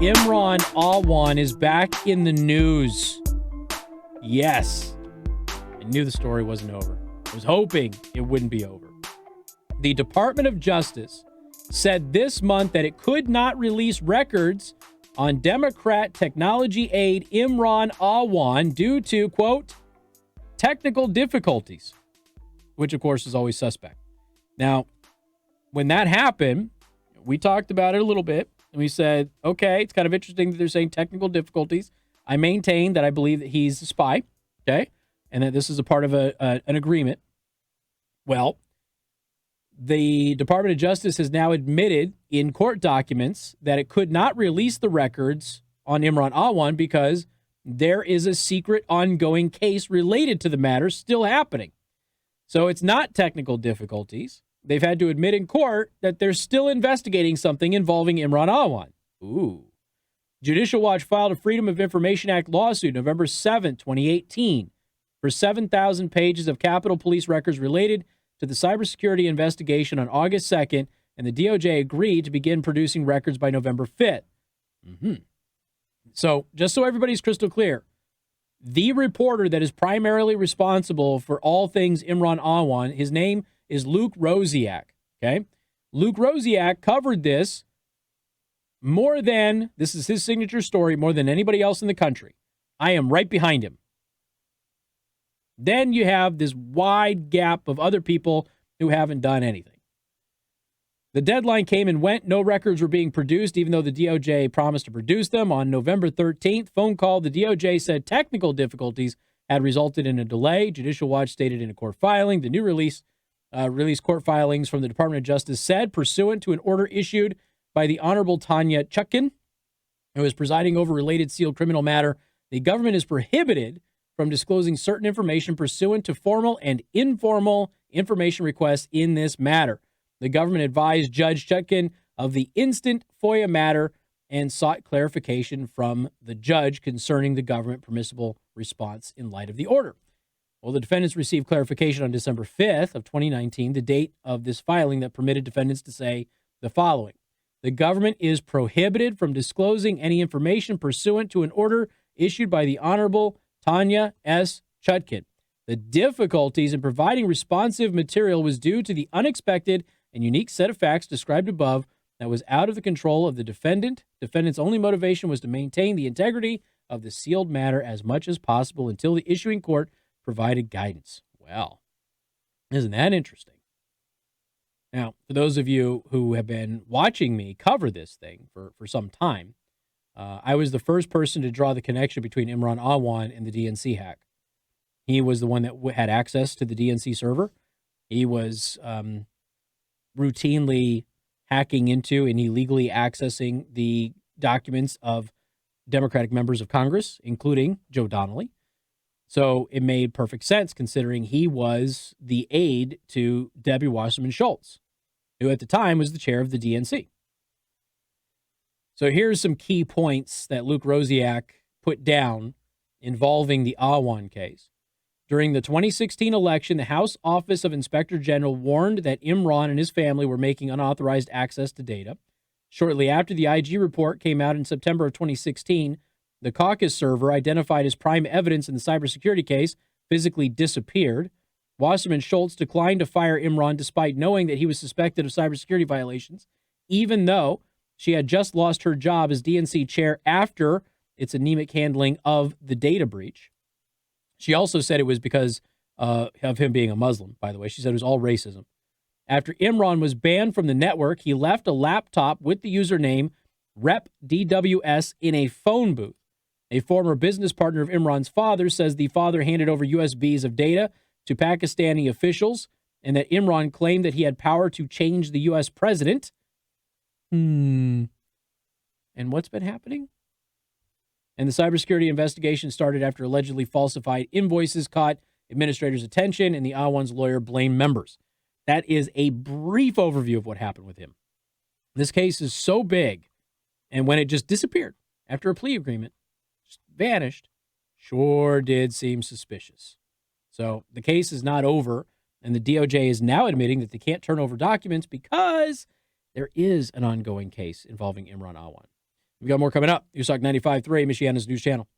Imran Awan is back in the news. Yes. I knew the story wasn't over. I was hoping it wouldn't be over. The Department of Justice said this month that it could not release records on Democrat technology aide Imran Awan due to, quote, technical difficulties, which, of course, is always suspect. Now, when that happened, we talked about it a little bit, and we said, okay, it's kind of interesting that they're saying technical difficulties. I maintain that I believe that he's a spy, okay, and that this is a part of an agreement. Well, the Department of Justice has now admitted in court documents that it could not release the records on Imran Awan because there is a secret ongoing case related to the matter still happening. So it's not technical difficulties. They've had to admit in court that they're still investigating something involving Imran Awan. Ooh. Judicial Watch filed a Freedom of Information Act lawsuit November 7, 2018 for 7,000 pages of Capitol Police records related to the cybersecurity investigation on August 2nd, and the DOJ agreed to begin producing records by November 5th. So, just so everybody's crystal clear, the reporter that is primarily responsible for all things Imran Awan, his name is Luke Rosiak, okay? Luke Rosiak covered this this is his signature story, more than anybody else in the country. I am right behind him. Then you have this wide gap of other people who haven't done anything. The deadline came and went. No records were being produced, even though the DOJ promised to produce them. On November 13th, phone call, the DOJ said technical difficulties had resulted in a delay. Judicial Watch stated in a court filing. The new release court filings from the Department of Justice said, pursuant to an order issued by the Honorable Tanya Chutkan, who is presiding over related sealed criminal matter, the government is prohibited from disclosing certain information pursuant to formal and informal information requests in this matter. The government advised Judge Chutkan of the instant FOIA matter and sought clarification from the judge concerning the government permissible response in light of the order. Well, the defendants received clarification on December 5th of 2019, the date of this filing that permitted defendants to say the following. The government is prohibited from disclosing any information pursuant to an order issued by the Honorable Tanya S. Chutkan. The difficulties in providing responsive material was due to the unexpected and unique set of facts described above that was out of the control of the defendant. Defendant's only motivation was to maintain the integrity of the sealed matter as much as possible until the issuing court provided guidance. Well, isn't that interesting? Now, for those of you who have been watching me cover this thing for some time, I was the first person to draw the connection between Imran Awan and the DNC hack. He was the one that had access to the DNC server. He was routinely hacking into and illegally accessing the documents of Democratic members of Congress, including Joe Donnelly. So it made perfect sense considering he was the aide to Debbie Wasserman Schultz, who at the time was the chair of the DNC. So here's some key points that Luke Rosiak put down involving the Awan case. During the 2016 election, the House Office of Inspector General warned that Imran and his family were making unauthorized access to data. Shortly after the IG report came out in September of 2016, the caucus server, identified as prime evidence in the cybersecurity case, physically disappeared. Wasserman Schultz declined to fire Imran despite knowing that he was suspected of cybersecurity violations, even though she had just lost her job as DNC chair after its anemic handling of the data breach. She also said it was because of him being a Muslim, by the way. She said it was all racism. After Imran was banned from the network, he left a laptop with the username RepDWS in a phone booth. A former business partner of Imran's father says the father handed over USBs of data to Pakistani officials and that Imran claimed that he had power to change the U.S. president. And what's been happening? And the cybersecurity investigation started after allegedly falsified invoices caught administrators' attention and the Awan's lawyer blamed members. That is a brief overview of what happened with him. This case is so big, and when it just disappeared after a plea agreement, just vanished, sure did seem suspicious. So the case is not over, and the DOJ is now admitting that they can't turn over documents because there is an ongoing case involving Imran Awan. We got more coming up. News Talk 95.3, Michiana's news channel.